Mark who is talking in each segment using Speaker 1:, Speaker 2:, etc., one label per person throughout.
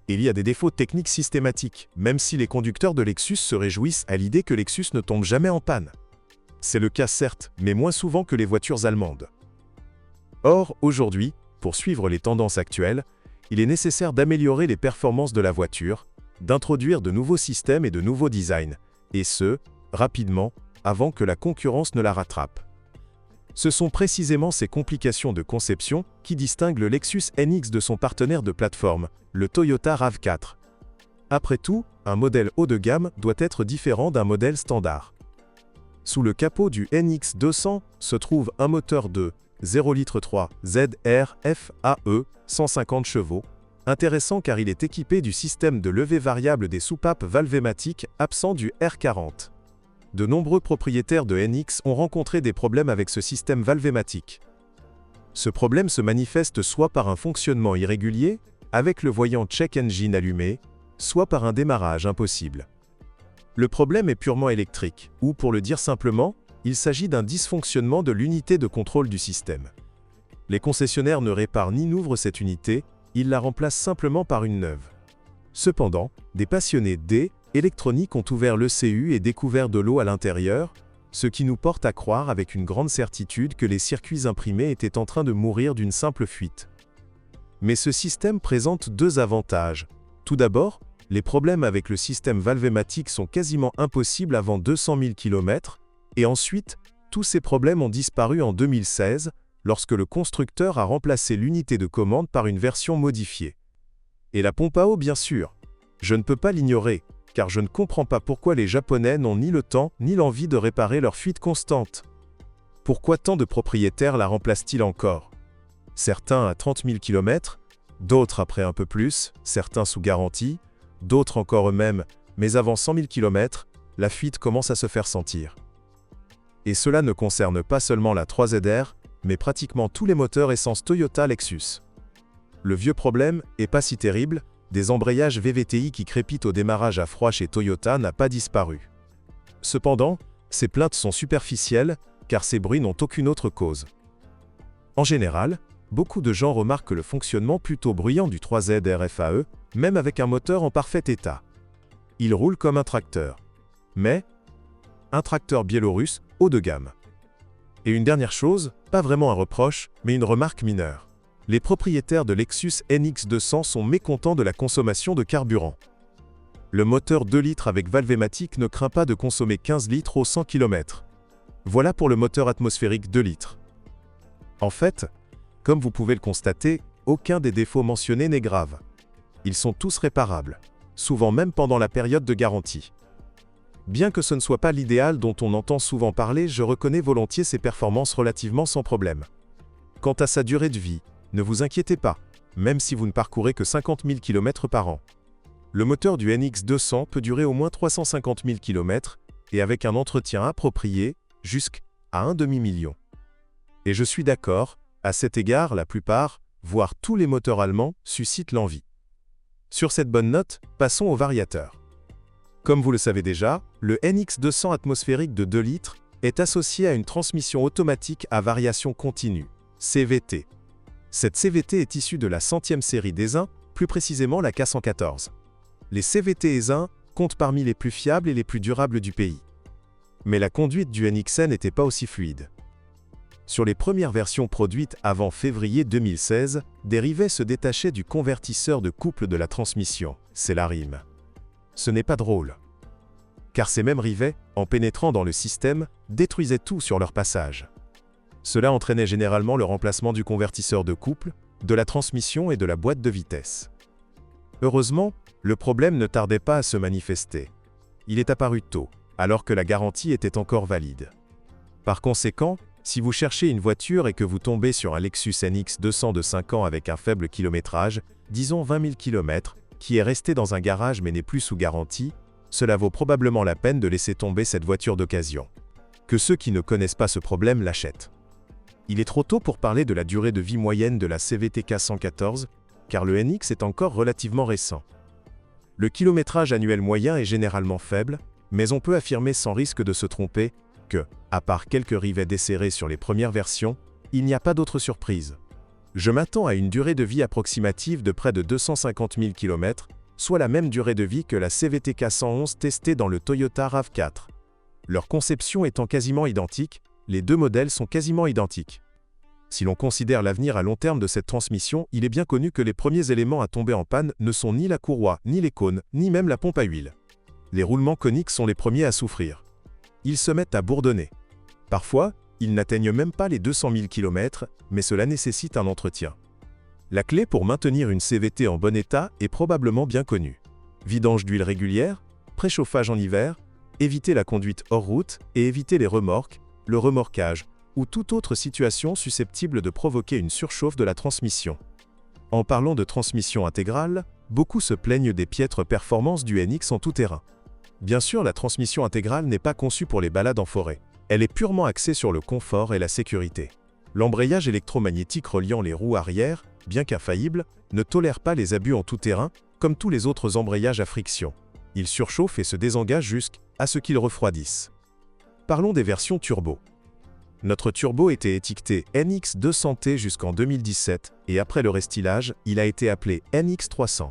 Speaker 1: Il y a des défauts techniques systématiques, même si les conducteurs de Lexus se réjouissent à l'idée que Lexus ne tombe jamais en panne. C'est le cas certes, mais moins souvent que les voitures allemandes. Or, aujourd'hui, pour suivre les tendances actuelles, il est nécessaire d'améliorer les performances de la voiture, d'introduire de nouveaux systèmes et de nouveaux designs, et ce, rapidement, avant que la concurrence ne la rattrape. Ce sont précisément ces complications de conception qui distinguent le Lexus NX de son partenaire de plateforme, le Toyota RAV4. Après tout, un modèle haut de gamme doit être différent d'un modèle standard. Sous le capot du NX 200 se trouve un moteur de 0,3 ZR FAE 150 chevaux, intéressant car il est équipé du système de levée variable des soupapes valvématiques absent du R40. De nombreux propriétaires de NX ont rencontré des problèmes avec ce système valvématique. Ce problème se manifeste soit par un fonctionnement irrégulier, avec le voyant check engine allumé, soit par un démarrage impossible. Le problème est purement électrique, ou pour le dire simplement, il s'agit d'un dysfonctionnement de l'unité de contrôle du système. Les concessionnaires ne réparent ni n'ouvrent cette unité, ils la remplacent simplement par une neuve. Cependant, des passionnés d'électronique ont ouvert l'ECU et découvert de l'eau à l'intérieur, ce qui nous porte à croire avec une grande certitude que les circuits imprimés étaient en train de mourir d'une simple fuite. Mais ce système présente deux avantages. Tout d'abord, les problèmes avec le système valvématique sont quasiment impossibles avant 200 000 km, et ensuite, tous ces problèmes ont disparu en 2016, lorsque le constructeur a remplacé l'unité de commande par une version modifiée. Et la pompe à eau, bien sûr. Je ne peux pas l'ignorer, car je ne comprends pas pourquoi les Japonais n'ont ni le temps ni l'envie de réparer leur fuite constante. Pourquoi tant de propriétaires la remplacent-ils encore? Certains à 30 000 km, d'autres après un peu plus, certains sous garantie, d'autres encore eux-mêmes, mais avant 100 000 km, la fuite commence à se faire sentir. Et cela ne concerne pas seulement la 3ZR, mais pratiquement tous les moteurs essence Toyota Lexus. Le vieux problème, et pas si terrible, des embrayages VVTi qui crépitent au démarrage à froid chez Toyota n'a pas disparu. Cependant, ces plaintes sont superficielles, car ces bruits n'ont aucune autre cause. En général, beaucoup de gens remarquent le fonctionnement plutôt bruyant du 3ZR FAE, même avec un moteur en parfait état. Il roule comme un tracteur. Mais, un tracteur biélorusse haut de gamme. Et une dernière chose, pas vraiment un reproche, mais une remarque mineure. Les propriétaires de Lexus NX 200 sont mécontents de la consommation de carburant. Le moteur 2 litres avec valvématique ne craint pas de consommer 15 litres au 100 km. Voilà pour le moteur atmosphérique 2 litres. En fait, comme vous pouvez le constater, aucun des défauts mentionnés n'est grave. Ils sont tous réparables, souvent même pendant la période de garantie. Bien que ce ne soit pas l'idéal dont on entend souvent parler, je reconnais volontiers ses performances relativement sans problème. Quant à sa durée de vie, ne vous inquiétez pas, même si vous ne parcourez que 50 000 km par an. Le moteur du NX 200 peut durer au moins 350 000 km, et avec un entretien approprié, jusqu'à un demi-million. Et je suis d'accord, à cet égard, la plupart, voire tous les moteurs allemands, suscitent l'envie. Sur cette bonne note, passons au variateur. Comme vous le savez déjà, le NX 200 atmosphérique de 2 litres est associé à une transmission automatique à variation continue, CVT. Cette CVT est issue de la 100e série d'Aisin, plus précisément la K114. Les CVT Aisin comptent parmi les plus fiables et les plus durables du pays. Mais la conduite du NXN n'était pas aussi fluide. Sur les premières versions produites avant février 2016, des rivets se détachaient du convertisseur de couple de la transmission, c'est la rime. Ce n'est pas drôle. Car ces mêmes rivets, en pénétrant dans le système, détruisaient tout sur leur passage. Cela entraînait généralement le remplacement du convertisseur de couple, de la transmission et de la boîte de vitesse. Heureusement, le problème ne tardait pas à se manifester. Il est apparu tôt, alors que la garantie était encore valide. Par conséquent, si vous cherchez une voiture et que vous tombez sur un Lexus NX 200 de 5 ans avec un faible kilométrage, disons 20 000 km, qui est resté dans un garage mais n'est plus sous garantie, cela vaut probablement la peine de laisser tomber cette voiture d'occasion. Que ceux qui ne connaissent pas ce problème l'achètent. Il est trop tôt pour parler de la durée de vie moyenne de la CVT K114, car le NX est encore relativement récent. Le kilométrage annuel moyen est généralement faible, mais on peut affirmer sans risque de se tromper que, à part quelques rivets desserrés sur les premières versions, il n'y a pas d'autre surprise. Je m'attends à une durée de vie approximative de près de 250 000 km, soit la même durée de vie que la CVT K111 testée dans le Toyota RAV4. Leur conception étant quasiment identique, les deux modèles sont quasiment identiques. Si l'on considère l'avenir à long terme de cette transmission, il est bien connu que les premiers éléments à tomber en panne ne sont ni la courroie, ni les cônes, ni même la pompe à huile. Les roulements coniques sont les premiers à souffrir. Ils se mettent à bourdonner. Parfois, ils n'atteignent même pas les 200 000 km, mais cela nécessite un entretien. La clé pour maintenir une CVT en bon état est probablement bien connue. Vidange d'huile régulière, préchauffage en hiver, éviter la conduite hors route et éviter les remorques, le remorquage ou toute autre situation susceptible de provoquer une surchauffe de la transmission. En parlant de transmission intégrale, beaucoup se plaignent des piètres performances du NX en tout-terrain. Bien sûr, la transmission intégrale n'est pas conçue pour les balades en forêt. Elle est purement axée sur le confort et la sécurité. L'embrayage électromagnétique reliant les roues arrière, bien qu'infaillible, ne tolère pas les abus en tout-terrain, comme tous les autres embrayages à friction. Il surchauffe et se désengage jusqu'à ce qu'il refroidisse. Parlons des versions turbo. Notre turbo était étiqueté NX200T jusqu'en 2017, et après le restylage, il a été appelé NX300.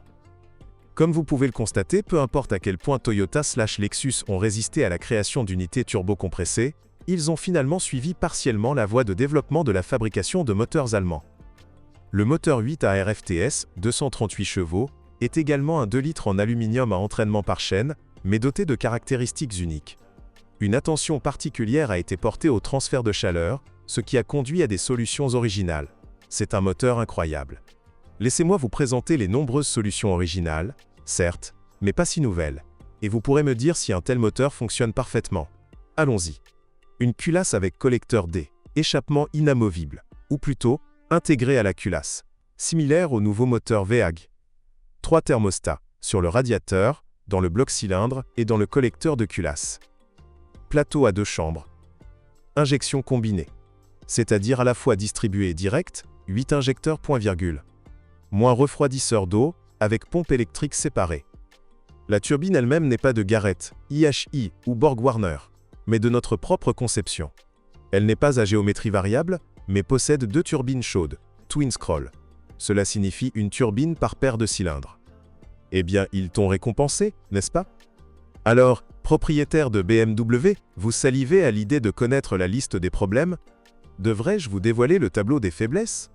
Speaker 1: Comme vous pouvez le constater, peu importe à quel point Toyota/Lexus ont résisté à la création d'unités turbocompressées, ils ont finalement suivi partiellement la voie de développement de la fabrication de moteurs allemands. Le moteur 8A RFTS, 238 chevaux, est également un 2 litres en aluminium à entraînement par chaîne, mais doté de caractéristiques uniques. Une attention particulière a été portée au transfert de chaleur, ce qui a conduit à des solutions originales. C'est un moteur incroyable. Laissez-moi vous présenter les nombreuses solutions originales, certes, mais pas si nouvelles, et vous pourrez me dire si un tel moteur fonctionne parfaitement. Allons-y. Une culasse avec collecteur D, échappement inamovible, ou plutôt, intégré à la culasse, similaire au nouveau moteur VAG. 3 thermostats, sur le radiateur, dans le bloc cylindre et dans le collecteur de culasse. Plateau à 2 chambres. Injection combinée, c'est-à-dire à la fois distribué et direct, 8 injecteurs point-virgule. Moins refroidisseur d'eau, avec pompe électrique séparée. La turbine elle-même n'est pas de Garrett, IHI ou Borg-Warner, mais de notre propre conception. Elle n'est pas à géométrie variable, mais possède 2 turbines chaudes, twin scroll. Cela signifie une turbine par paire de cylindres. Eh bien, ils t'ont récompensé, n'est-ce pas? Alors, propriétaire de BMW, vous salivez à l'idée de connaître la liste des problèmes? Devrais-je vous dévoiler le tableau des faiblesses?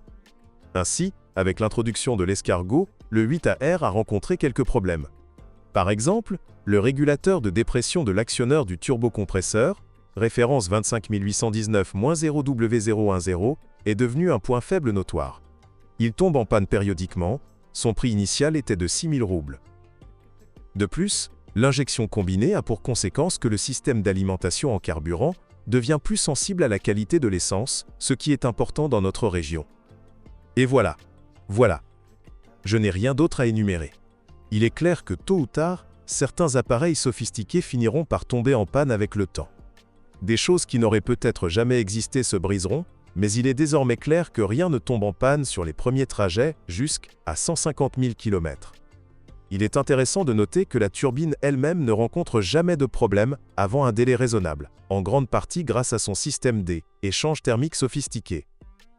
Speaker 1: Ainsi, avec l'introduction de l'escargot, le 8AR a rencontré quelques problèmes. Par exemple, le régulateur de dépression de l'actionneur du turbocompresseur, référence 25819-0W010, est devenu un point faible notoire. Il tombe en panne périodiquement, son prix initial était de 6 000 roubles. De plus, l'injection combinée a pour conséquence que le système d'alimentation en carburant devient plus sensible à la qualité de l'essence, ce qui est important dans notre région. Et voilà. Je n'ai rien d'autre à énumérer. Il est clair que tôt ou tard, certains appareils sophistiqués finiront par tomber en panne avec le temps. Des choses qui n'auraient peut-être jamais existé se briseront, mais il est désormais clair que rien ne tombe en panne sur les premiers trajets jusqu'à 150 000 km. Il est intéressant de noter que la turbine elle-même ne rencontre jamais de problème avant un délai raisonnable, en grande partie grâce à son système D, échange thermique sophistiqué.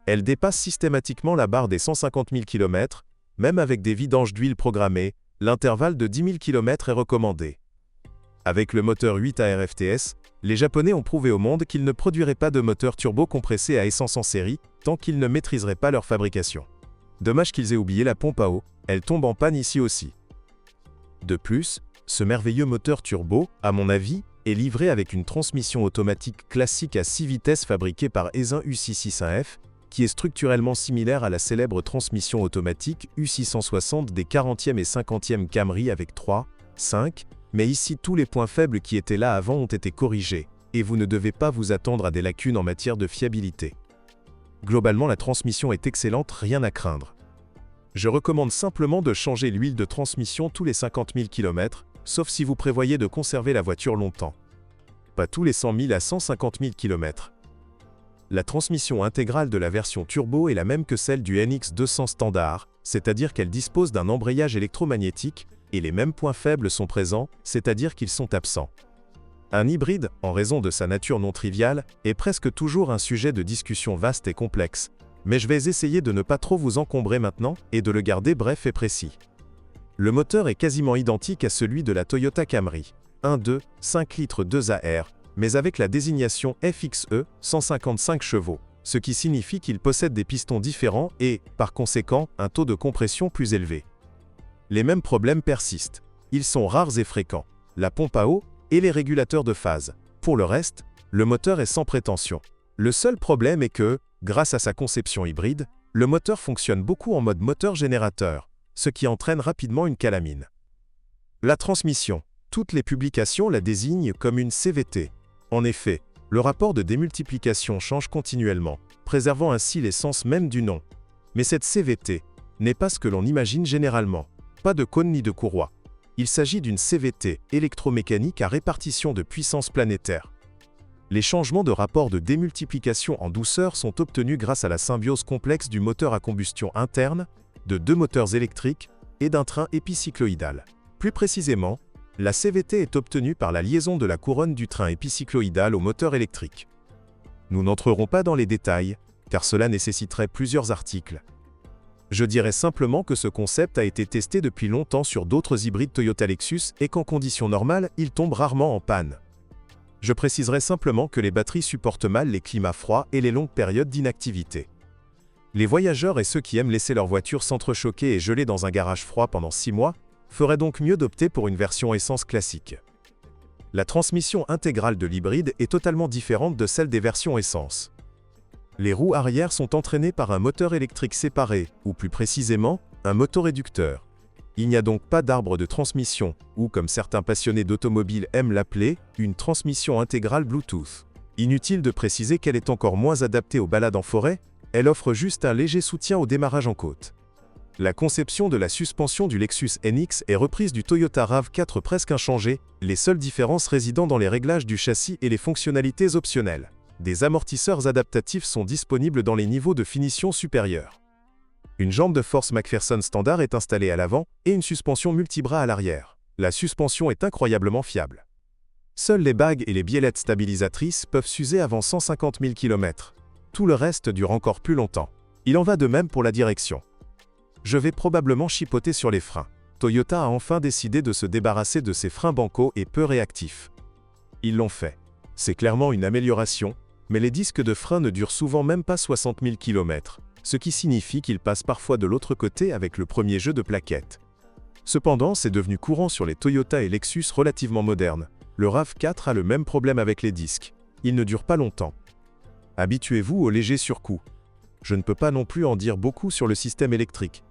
Speaker 1: Elle dépasse systématiquement la barre des 150 000 km, même avec des vidanges d'huile programmées, l'intervalle de 10 000 km est recommandé. Avec le moteur 8A RFTS, les Japonais ont prouvé au monde qu'ils ne produiraient pas de moteur turbo compressé à essence en série, tant qu'ils ne maîtriseraient pas leur fabrication. Dommage qu'ils aient oublié la pompe à eau, elle tombe en panne ici aussi. De plus, ce merveilleux moteur turbo, à mon avis, est livré avec une transmission automatique classique à 6 vitesses fabriquée par Aisin U661F, qui est structurellement similaire à la célèbre transmission automatique U660 des 40e et 50e Camry avec 3, 5, mais ici tous les points faibles qui étaient là avant ont été corrigés, et vous ne devez pas vous attendre à des lacunes en matière de fiabilité. Globalement, la transmission est excellente, rien à craindre. Je recommande simplement de changer l'huile de transmission tous les 50 000 km, sauf si vous prévoyez de conserver la voiture longtemps. Pas tous les 100 000 à 150 000 km. La transmission intégrale de la version turbo est la même que celle du NX200 standard, c'est-à-dire qu'elle dispose d'un embrayage électromagnétique, et les mêmes points faibles sont présents, c'est-à-dire qu'ils sont absents. Un hybride, en raison de sa nature non triviale, est presque toujours un sujet de discussion vaste et complexe, mais je vais essayer de ne pas trop vous encombrer maintenant et de le garder bref et précis. Le moteur est quasiment identique à celui de la Toyota Camry, 1.2, 5 litres 2AR, mais avec la désignation FXE, 155 chevaux, ce qui signifie qu'il possède des pistons différents et, par conséquent, un taux de compression plus élevé. Les mêmes problèmes persistent. Ils sont rares et fréquents, la pompe à eau et les régulateurs de phase. Pour le reste, le moteur est sans prétention. Le seul problème est que, grâce à sa conception hybride, le moteur fonctionne beaucoup en mode moteur-générateur, ce qui entraîne rapidement une calamine. La transmission. Toutes les publications la désignent comme une CVT. En effet, le rapport de démultiplication change continuellement, préservant ainsi l'essence même du nom. Mais cette CVT n'est pas ce que l'on imagine généralement. Pas de cône ni de courroie. Il s'agit d'une CVT électromécanique à répartition de puissance planétaire. Les changements de rapport de démultiplication en douceur sont obtenus grâce à la symbiose complexe du moteur à combustion interne, de deux moteurs électriques et d'un train épicycloïdal. Plus précisément, la CVT est obtenue par la liaison de la couronne du train épicycloïdal au moteur électrique. Nous n'entrerons pas dans les détails, car cela nécessiterait plusieurs articles. Je dirais simplement que ce concept a été testé depuis longtemps sur d'autres hybrides Toyota Lexus et qu'en conditions normales, il tombe rarement en panne. Je préciserai simplement que les batteries supportent mal les climats froids et les longues périodes d'inactivité. Les voyageurs et ceux qui aiment laisser leur voiture s'entrechoquer et geler dans un garage froid pendant 6 mois feraient donc mieux d'opter pour une version essence classique. La transmission intégrale de l'hybride est totalement différente de celle des versions essence. Les roues arrière sont entraînées par un moteur électrique séparé, ou plus précisément, un motoréducteur. Il n'y a donc pas d'arbre de transmission, ou comme certains passionnés d'automobile aiment l'appeler, une transmission intégrale Bluetooth. Inutile de préciser qu'elle est encore moins adaptée aux balades en forêt, elle offre juste un léger soutien au démarrage en côte. La conception de la suspension du Lexus NX est reprise du Toyota RAV4 presque inchangée, les seules différences résidant dans les réglages du châssis et les fonctionnalités optionnelles. Des amortisseurs adaptatifs sont disponibles dans les niveaux de finition supérieurs. Une jambe de force McPherson standard est installée à l'avant et une suspension multibras à l'arrière. La suspension est incroyablement fiable. Seules les bagues et les biellettes stabilisatrices peuvent s'user avant 150 000 km. Tout le reste dure encore plus longtemps. Il en va de même pour la direction. Je vais probablement chipoter sur les freins. Toyota a enfin décidé de se débarrasser de ses freins bancaux et peu réactifs. Ils l'ont fait. C'est clairement une amélioration, mais les disques de frein ne durent souvent même pas 60 000 km. Ce qui signifie qu'il passe parfois de l'autre côté avec le premier jeu de plaquettes. Cependant, c'est devenu courant sur les Toyota et Lexus relativement modernes. Le RAV4 a le même problème avec les disques. Ils ne durent pas longtemps. Habituez-vous au léger surcoût. Je ne peux pas non plus en dire beaucoup sur le système électrique.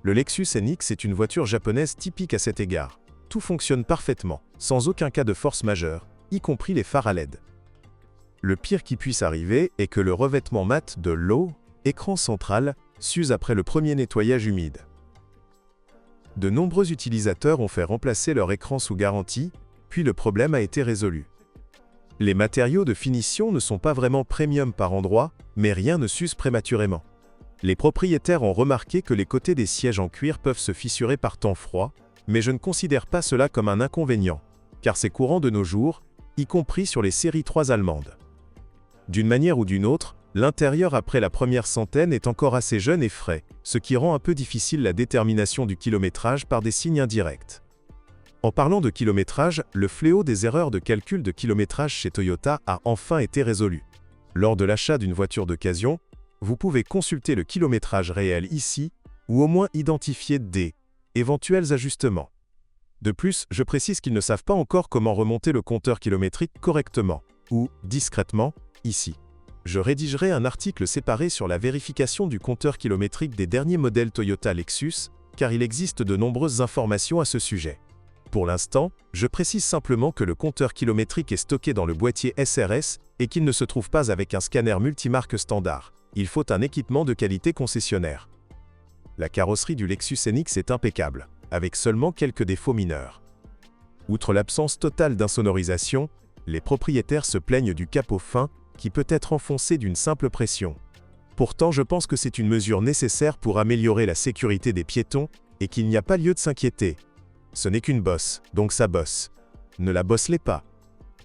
Speaker 1: Le Lexus NX est une voiture japonaise typique à cet égard. Tout fonctionne parfaitement, sans aucun cas de force majeure, y compris les phares à LED. Le pire qui puisse arriver est que le revêtement mat de l'eau, écran central, s'use après le premier nettoyage humide. De nombreux utilisateurs ont fait remplacer leur écran sous garantie, puis le problème a été résolu. Les matériaux de finition ne sont pas vraiment premium par endroits, mais rien ne s'use prématurément. Les propriétaires ont remarqué que les côtés des sièges en cuir peuvent se fissurer par temps froid, mais je ne considère pas cela comme un inconvénient, car c'est courant de nos jours, y compris sur les séries 3 allemandes. D'une manière ou d'une autre, l'intérieur après la première centaine est encore assez jeune et frais, ce qui rend un peu difficile la détermination du kilométrage par des signes indirects. En parlant de kilométrage, le fléau des erreurs de calcul de kilométrage chez Toyota a enfin été résolu. Lors de l'achat d'une voiture d'occasion, vous pouvez consulter le kilométrage réel ici, ou au moins identifier des éventuels ajustements. De plus, je précise qu'ils ne savent pas encore comment remonter le compteur kilométrique correctement, ou discrètement, ici. Je rédigerai un article séparé sur la vérification du compteur kilométrique des derniers modèles Toyota Lexus, car il existe de nombreuses informations à ce sujet. Pour l'instant, je précise simplement que le compteur kilométrique est stocké dans le boîtier SRS et qu'il ne se trouve pas avec un scanner multimarque standard. Il faut un équipement de qualité concessionnaire. La carrosserie du Lexus NX est impeccable, avec seulement quelques défauts mineurs. Outre l'absence totale d'insonorisation, les propriétaires se plaignent du capot fin, qui peut être enfoncé d'une simple pression. Pourtant, je pense que c'est une mesure nécessaire pour améliorer la sécurité des piétons, et qu'il n'y a pas lieu de s'inquiéter. Ce n'est qu'une bosse, donc ça bosse. Ne la bosselez pas.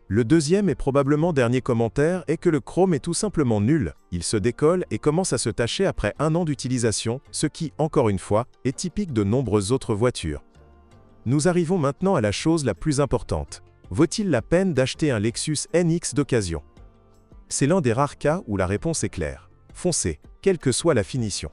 Speaker 1: Le deuxième et probablement dernier commentaire est que le chrome est tout simplement nul, il se décolle et commence à se tacher après 1 an d'utilisation, ce qui, encore une fois, est typique de nombreuses autres voitures. Nous arrivons maintenant à la chose la plus importante. Vaut-il la peine d'acheter un Lexus NX d'occasion? C'est l'un des rares cas où la réponse est claire. Foncez, quelle que soit la finition.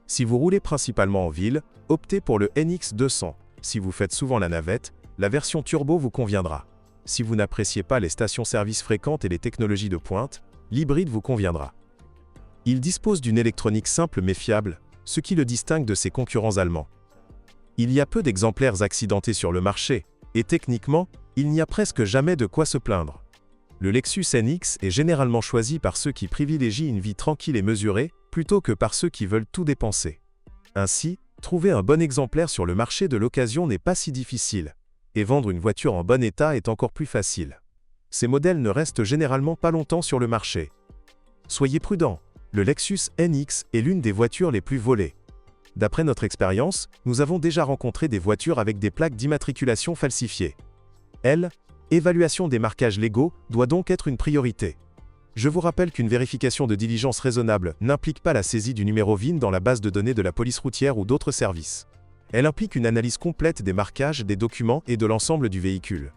Speaker 1: Si vous roulez principalement en ville, optez pour le NX 200. Si vous faites souvent la navette, la version turbo vous conviendra. Si vous n'appréciez pas les stations-service fréquentes et les technologies de pointe, l'hybride vous conviendra. Il dispose d'une électronique simple mais fiable, ce qui le distingue de ses concurrents allemands. Il y a peu d'exemplaires accidentés sur le marché, et techniquement, il n'y a presque jamais de quoi se plaindre. Le Lexus NX est généralement choisi par ceux qui privilégient une vie tranquille et mesurée, plutôt que par ceux qui veulent tout dépenser. Ainsi, trouver un bon exemplaire sur le marché de l'occasion n'est pas si difficile. Et vendre une voiture en bon état est encore plus facile. Ces modèles ne restent généralement pas longtemps sur le marché. Soyez prudents, le Lexus NX est l'une des voitures les plus volées. D'après notre expérience, nous avons déjà rencontré des voitures avec des plaques d'immatriculation falsifiées. Évaluation des marquages légaux doit donc être une priorité. Je vous rappelle qu'une vérification de diligence raisonnable n'implique pas la saisie du numéro VIN dans la base de données de la police routière ou d'autres services. Elle implique une analyse complète des marquages, des documents et de l'ensemble du véhicule.